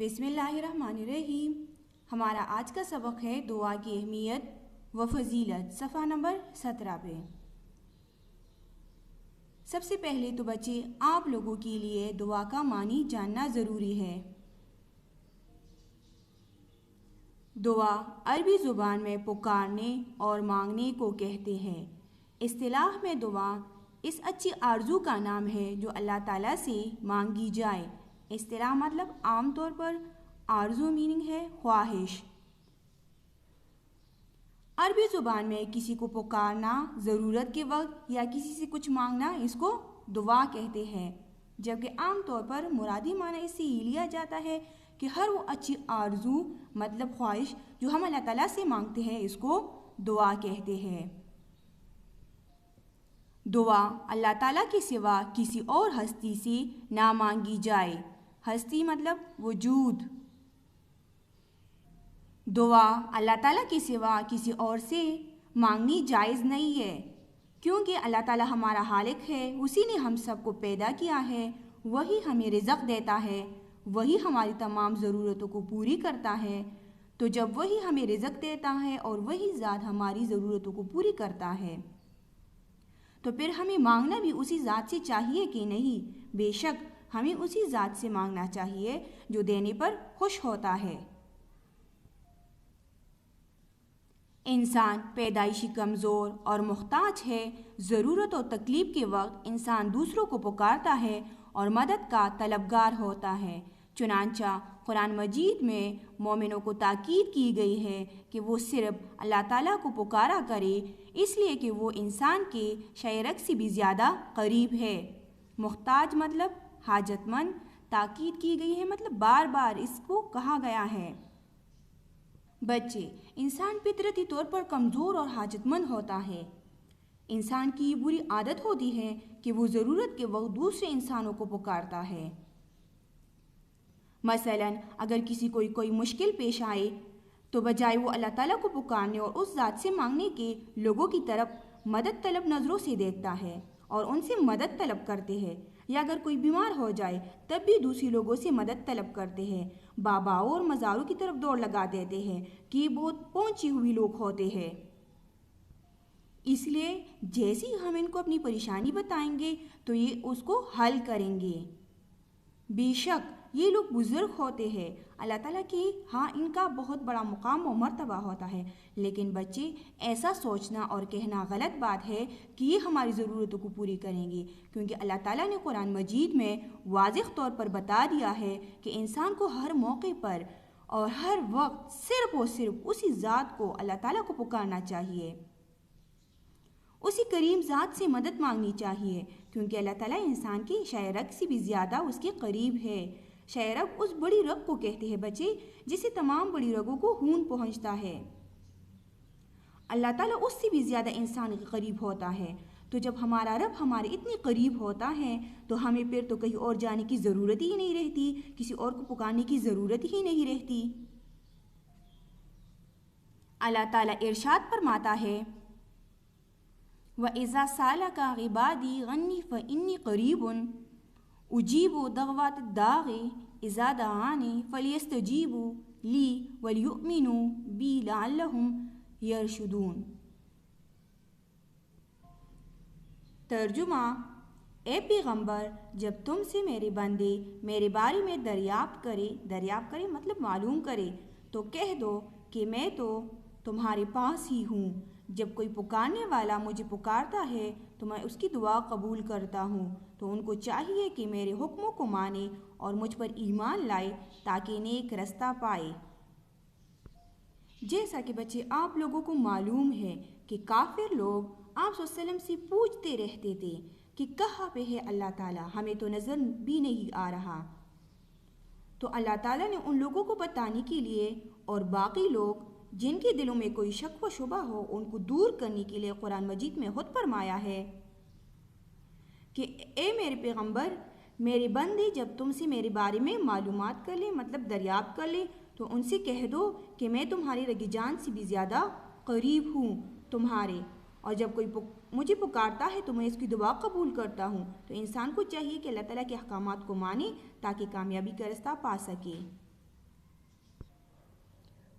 بسم اللہ الرحمن الرحیم۔ ہمارا آج کا سبق ہے دعا کی اہمیت و فضیلت، صفحہ نمبر 17 پہ۔ سب سے پہلے تو بچے آپ لوگوں کے لیے دعا کا معنی جاننا ضروری ہے۔ دعا عربی زبان میں پکارنے اور مانگنے کو کہتے ہیں۔ اصطلاح میں دعا اس اچھی آرزو کا نام ہے جو اللہ تعالیٰ سے مانگی جائے۔ اصطلاح مطلب عام طور پر آرزو میننگ ہے خواہش۔ عربی زبان میں کسی کو پکارنا ضرورت کے وقت یا کسی سے کچھ مانگنا اس کو دعا کہتے ہیں، جبکہ عام طور پر مرادی معنی اس سے یہ لیا جاتا ہے کہ ہر وہ اچھی آرزو مطلب خواہش جو ہم اللہ تعالیٰ سے مانگتے ہیں اس کو دعا کہتے ہیں۔ دعا اللہ تعالیٰ کے سوا کسی اور ہستی سے نہ مانگی جائے۔ ہستی مطلب وجود۔ دعا اللہ تعالیٰ کے سوا کسی اور سے مانگنی جائز نہیں ہے، کیونکہ اللہ تعالیٰ ہمارا خالق ہے، اسی نے ہم سب کو پیدا کیا ہے، وہی ہمیں رزق دیتا ہے، وہی ہماری تمام ضرورتوں کو پوری کرتا ہے۔ تو جب وہی ہمیں رزق دیتا ہے اور وہی ذات ہماری ضرورتوں کو پوری کرتا ہے تو پھر ہمیں مانگنا بھی اسی ذات سے چاہیے کہ نہیں؟ بے شک ہمیں اسی ذات سے مانگنا چاہیے جو دینے پر خوش ہوتا ہے۔ انسان پیدائشی کمزور اور محتاج ہے۔ ضرورت و تکلیف کے وقت انسان دوسروں کو پکارتا ہے اور مدد کا طلبگار ہوتا ہے۔ چنانچہ قرآن مجید میں مومنوں کو تاکید کی گئی ہے کہ وہ صرف اللہ تعالیٰ کو پکارا کرے، اس لیے کہ وہ انسان کے شعرک سے بھی زیادہ قریب ہے۔ محتاج مطلب حاجت مند، تاکید کی گئی ہے مطلب بار بار اس کو کہا گیا ہے۔ بچے، انسان فطرتی طور پر کمزور اور حاجت مند ہوتا ہے۔ انسان کی یہ بری عادت ہوتی ہے کہ وہ ضرورت کے وقت دوسرے انسانوں کو پکارتا ہے۔ مثلاً اگر کسی کو کوئی مشکل پیش آئے تو بجائے وہ اللہ تعالیٰ کو پکارنے اور اس ذات سے مانگنے کے لوگوں کی طرف مدد طلب نظروں سے دیکھتا ہے اور ان سے مدد طلب کرتے ہیں، یا اگر کوئی بیمار ہو جائے تب بھی دوسری لوگوں سے مدد طلب کرتے ہیں۔ باباؤں اور مزاروں کی طرف دوڑ لگا دیتے ہیں کہ یہ بہت پہنچے ہوئے لوگ ہوتے ہیں، اس لیے جیسے ہی ہم ان کو اپنی پریشانی بتائیں گے تو یہ اس کو حل کریں گے۔ بے شک یہ لوگ بزرگ ہوتے ہیں، اللہ تعالیٰ کی ہاں ان کا بہت بڑا مقام و مرتبہ ہوتا ہے، لیکن بچے ایسا سوچنا اور کہنا غلط بات ہے کہ یہ ہماری ضرورتوں کو پوری کریں گے، کیونکہ اللہ تعالیٰ نے قرآن مجید میں واضح طور پر بتا دیا ہے کہ انسان کو ہر موقع پر اور ہر وقت صرف اور صرف اسی ذات کو اللہ تعالیٰ کو پکارنا چاہیے، اسی کریم ذات سے مدد مانگنی چاہیے، کیونکہ اللہ تعالیٰ انسان کی شعرک سے بھی زیادہ اس کے قریب ہے۔ شعرک اس بڑی رگ کو کہتے ہیں بچے جسے تمام بڑی رگوں کو خون پہنچتا ہے۔ اللہ تعالیٰ اس سے بھی زیادہ انسان کے قریب ہوتا ہے۔ تو جب ہمارا رب ہمارے اتنے قریب ہوتا ہے تو ہمیں پھر تو کہیں اور جانے کی ضرورت ہی نہیں رہتی، کسی اور کو پکارنے کی ضرورت ہی نہیں رہتی۔ اللہ تعالیٰ ارشاد فرماتا ہے وَإِذَا سَأَلَكَ عِبَادِي عَنِّي فَإِنِّي قَرِيبٌ أُجِيبُ دَعْوَةَ الدَّاعِ إِذَا دَعَانِ فَلْيَسْتَجِيبُوا لِي وَلْيُؤْمِنُوا بِي لَعَلَّهُمْ يَرْشُدُونَ۔ ترجمہ: اے پیغمبر، جب تم سے میرے بندے میرے بارے میں دریافت کرے مطلب معلوم کرے تو کہہ دو کہ میں تو تمہارے پاس ہی ہوں۔ جب کوئی پکارنے والا مجھے پکارتا ہے تو میں اس کی دعا قبول کرتا ہوں، تو ان کو چاہیے کہ میرے حکموں کو مانے اور مجھ پر ایمان لائے تاکہ نیک رستہ پائے۔ جیسا کہ بچے آپ لوگوں کو معلوم ہے کہ کافر لوگ آپ صلی اللہ علیہ وسلم سے پوچھتے رہتے تھے کہ کہاں پہ ہے اللہ تعالیٰ، ہمیں تو نظر بھی نہیں آ رہا۔ تو اللہ تعالیٰ نے ان لوگوں کو بتانے کے لیے اور باقی لوگ جن کے دلوں میں کوئی شک و شبہ ہو ان کو دور کرنے کے لیے قرآن مجید میں خود فرمایا ہے کہ اے میرے پیغمبر، میرے بندے جب تم سے میرے بارے میں معلومات کر لیں مطلب دریافت کر لیں تو ان سے کہہ دو کہ میں تمہاری رگ جان سے بھی زیادہ قریب ہوں تمہارے، اور جب کوئی مجھے پکارتا ہے تو میں اس کی دعا قبول کرتا ہوں۔ تو انسان کو چاہیے کہ اللہ تعالیٰ کے احکامات کو مانے تاکہ کامیابی کا راستہ پا سکے۔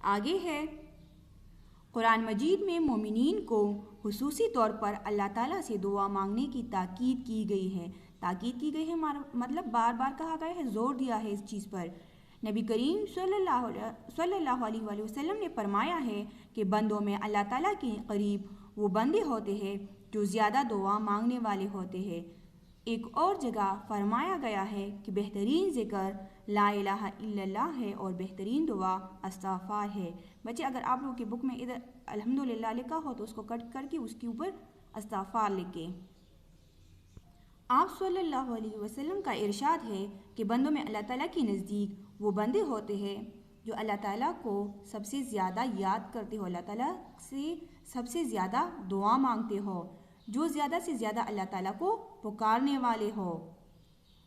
آگے ہے، قرآن مجید میں مومنین کو خصوصی طور پر اللہ تعالیٰ سے دعا مانگنے کی تاکید کی گئی ہے۔ تاکید کی گئی ہے مطلب بار بار کہا گیا ہے، زور دیا ہے اس چیز پر۔ نبی کریم صلی اللہ علیہ وآلہ وسلم نے فرمایا ہے کہ بندوں میں اللہ تعالیٰ کے قریب وہ بندے ہوتے ہیں جو زیادہ دعا مانگنے والے ہوتے ہیں۔ ایک اور جگہ فرمایا گیا ہے کہ بہترین ذکر لا الہ الا اللہ ہے اور بہترین دعا استغفار ہے۔ بچے اگر آپ لوگوں کی بک میں ادھر الحمدللہ لکھا ہو تو اس کو کٹ کر کے اس کے اوپر استغفار لکھیں۔ آپ صلی اللہ علیہ وسلم کا ارشاد ہے کہ بندوں میں اللہ تعالیٰ کے نزدیک وہ بندے ہوتے ہیں جو اللہ تعالیٰ کو سب سے زیادہ یاد کرتے ہو، اللہ تعالیٰ سے سب سے زیادہ دعا مانگتے ہو، جو زیادہ سے زیادہ اللہ تعالیٰ کو پکارنے والے ہو،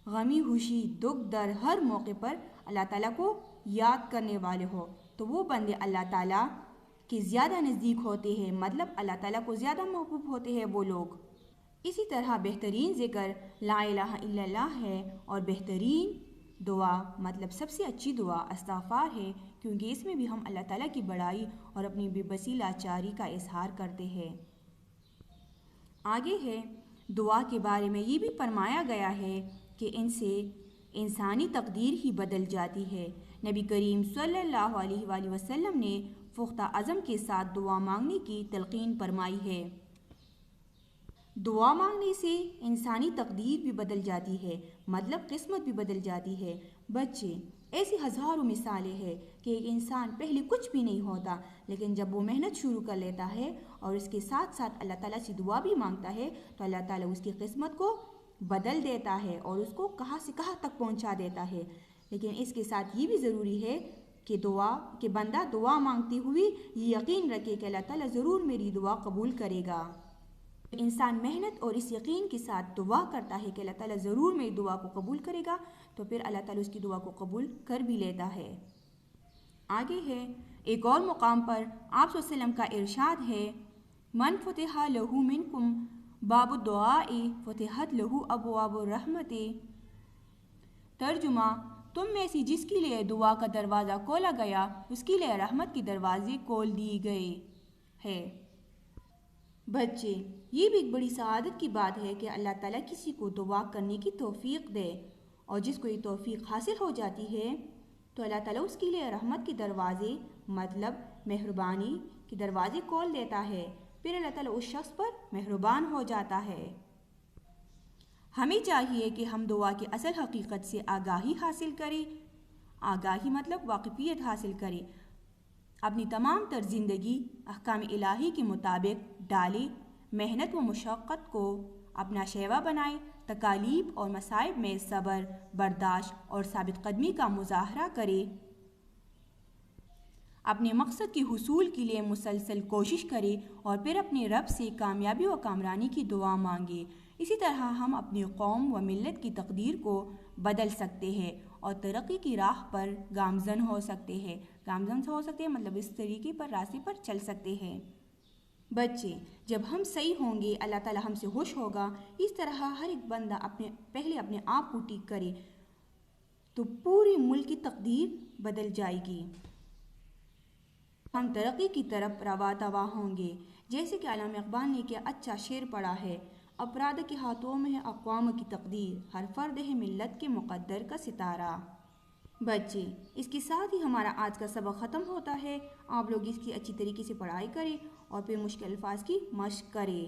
غمی خوشی دکھ در ہر موقع پر اللہ تعالیٰ کو یاد کرنے والے ہو، تو وہ بندے اللہ تعالیٰ کے زیادہ نزدیک ہوتے ہیں، مطلب اللہ تعالیٰ کو زیادہ محبوب ہوتے ہیں وہ لوگ۔ اسی طرح بہترین ذکر لا الہ الا اللہ ہے اور بہترین دعا مطلب سب سے اچھی دعا استغفار ہے، کیونکہ اس میں بھی ہم اللہ تعالیٰ کی بڑائی اور اپنی بے بسی لاچاری کا اظہار کرتے ہیں۔ آگے ہے، دعا کے بارے میں یہ بھی فرمایا گیا ہے کہ ان سے انسانی تقدیر ہی بدل جاتی ہے۔ نبی کریم صلی اللہ علیہ وآلہ وسلم نے پختہ عزم کے ساتھ دعا مانگنے کی تلقین فرمائی ہے۔ دعا مانگنے سے انسانی تقدیر بھی بدل جاتی ہے، مطلب قسمت بھی بدل جاتی ہے۔ بچے، ایسی ہزاروں مثالیں ہیں کہ ایک انسان پہلے کچھ بھی نہیں ہوتا، لیکن جب وہ محنت شروع کر لیتا ہے اور اس کے ساتھ ساتھ اللہ تعالیٰ سے دعا بھی مانگتا ہے تو اللہ تعالیٰ اس کی قسمت کو بدل دیتا ہے اور اس کو کہاں سے کہاں تک پہنچا دیتا ہے۔ لیکن اس کے ساتھ یہ بھی ضروری ہے کہ بندہ دعا مانگتے ہوئے یہ یقین رکھے کہ اللہ تعالیٰ ضرور میری دعا قبول کرے گا۔ انسان محنت اور اس یقین کے ساتھ دعا کرتا ہے کہ اللہ تعالیٰ ضرور میری دعا کو قبول کرے گا، تو پھر اللہ تعالیٰ اس کی دعا کو قبول کر بھی لیتا ہے۔ آگے ہے، ایک اور مقام پر آپ صلی اللہ علیہ وسلم کا ارشاد ہے، من فتح لہو منکم باب الدعاء فتحت لہو ابواب الرحمت۔ ترجمہ، تم میں سے جس کے لیے دعا کا دروازہ کھولا گیا اس کے لیے رحمت کے دروازے کھول دیے گئے ہے۔ بچے، یہ بھی ایک بڑی سعادت کی بات ہے کہ اللہ تعالیٰ کسی کو دعا کرنے کی توفیق دے، اور جس کو یہ توفیق حاصل ہو جاتی ہے تو اللہ تعالیٰ اس کے لیے رحمت کے دروازے مطلب مہربانی کے دروازے کھول دیتا ہے، پھر اللہ تعالیٰ اس شخص پر مہربان ہو جاتا ہے۔ ہمیں چاہیے کہ ہم دعا کی اصل حقیقت سے آگاہی حاصل کریں، آگاہی مطلب واقفیت حاصل کریں، اپنی تمام تر زندگی احکام الہی کے مطابق ڈالیں، محنت و مشقت کو اپنا شیوا بنائیں، تکالیف اور مصائب میں صبر، برداشت اور ثابت قدمی کا مظاہرہ کریں، اپنے مقصد کے حصول کے لیے مسلسل کوشش کریں اور پھر اپنے رب سے کامیابی و کامرانی کی دعا مانگیں۔ اسی طرح ہم اپنی قوم و ملت کی تقدیر کو بدل سکتے ہیں اور ترقی کی راہ پر گامزن ہو سکتے ہیں۔ مطلب اس طریقے پر راستے پر چل سکتے ہیں۔ بچے، جب ہم صحیح ہوں گے اللہ تعالیٰ ہم سے خوش ہوگا۔ اس طرح ہر ایک بندہ پہلے اپنے آپ کو ٹھیک کرے تو پوری ملک کی تقدیر بدل جائے گی، ہم ترقی کی طرف رواں ہوں گے۔ جیسے کہ علامہ اقبال نے کیا اچھا شعر پڑھا ہے، افراد کے ہاتھوں میں ہے اقوام کی تقدیر، ہر فرد ہے ملت کے مقدر کا ستارہ۔ بچے، اس کے ساتھ ہی ہمارا آج کا سبق ختم ہوتا ہے۔ آپ لوگ اس کی اچھی طریقے سے پڑھائی کریں اور پھر مشکل الفاظ کی مشق کریں۔